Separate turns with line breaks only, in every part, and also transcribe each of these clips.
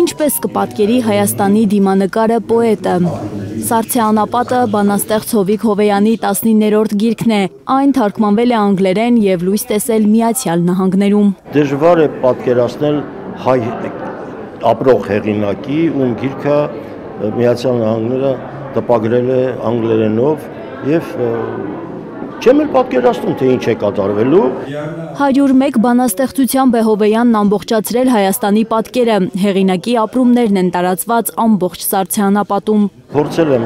Ինչպես կպատկերի Հայաստանի դիմանկարը պոետը։ Սառցե անապատը բանաստեղծ Հովիկ Հովեյանի 19-րդ գիրքն է։ Այն թարգմանվել է անգլերեն եւ լույս տեսել Միացյալ Նահանգներում։
Դժվար է պատկերացնել հայ ապրող հեղինակի, ում գիրքը Միացյալ Նահանգները տպագրել է անգլերենով եւ չեմ էլ պատկերացնում, թե ինչ է կատարվելու։
101 բանաստեղծությամբ է Հովեյանն ամբողջացրել Հայաստանի պատկերը։ Հեղինակի ապրումներն են տարածված ամբողջ Սառցե անապատում։
Փորձել եմ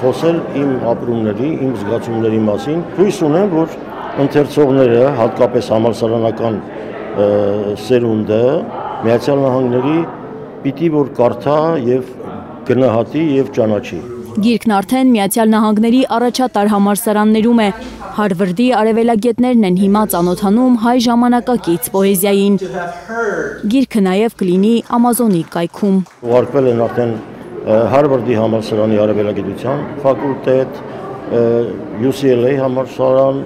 խոսել իմ ապրումների, իմ զգացումների մասին։ Հույս ունեմ, որ ընթերցողները, հատկապես համալսարանական սերունդը, Միացյալ Նահանգների պիտի որ կարդա եւ գնահատի եւ ճանաչի։
Գիրքն արդեն Միացյալ Նահանգների առաջատար համալսարաններում է։ Հարվարդի արևելագետներն են հիմա ծանոթանում հայ ժամանակակից պոեզիային։ Գիրքը նաև կլինի Ամազոնի կայքում։
Ուղարկվել են արդեն Հարվարդի համալսարանի արևելագիտության ֆակուլտետ, UCLA համալսարան,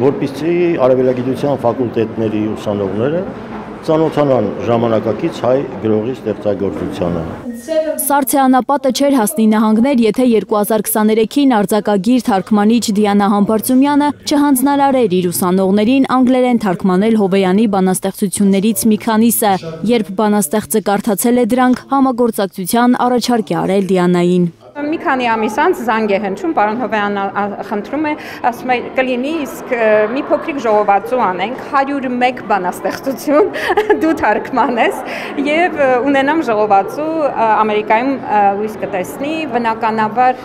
որպեսզի արևելագիտության ֆակուլտետների ուսանողները ծանոթանան ժամանակակից հայ գրողի ստեղծագործությանը։
Սառցե անապատը չէր հասնի նահանգներ, եթե 2023-ին արձակագիր թարգմանիչ Դիանա Համբարձումյանը չհանձնարարեր իր ուսանողներին անգլերեն թարգմանել Հովեյանի բանաստեղծություններից մի քանիսը։ Երբ բանաստեղծը կարդացել է դրանք, համագործակցության առաջարկ է արել Դիանային։
Մի քանի ամիս անց զանգ է հնչում, պարոն Հովեյանը խնդրում է, ասում է կլինի իսկ մի փոքրիկ ժողովածու անենք, 101 բանաստեղծություն դու թարգմանես եւ ունենամ ժողովածու Ամերիկայում լույս կտեսնի, բնականաբար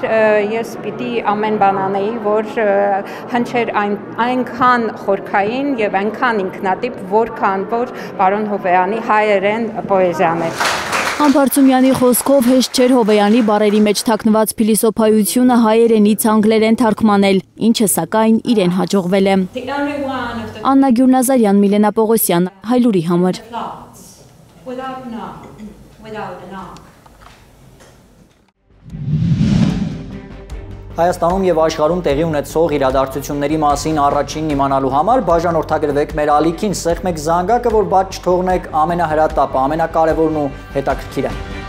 ես պիտի ամեն բան անեի, որ հնչեր այնքան խորքային եւ այնքան ինքնատիպ, որքան որ պարոն Հովեյանի հայերեն պոեզիան է։
Համբարձումյանի խոսքով հեշտ չէր Հովեյանի բառերի մեջ թաքնված փիլիսոփայությունը հայերենից անգլերեն թարգմանել, ինչը սակայն իրեն հաջողվել է։ Աննա Գյուրնազարյան, Միլենա Պողոսյան, Հայլուրի համար։
Հայաստանում եւ աշխարհում տեղի ունեցող իրադարձությունների մասին առաջինն իմանալու համար բաժանորդագրվեք մեր ալիքին, սեղմեք զանգակը, որ բաց չթողնեք ամենահրատապը, ամենակարևորն ու հետաքրքիրը։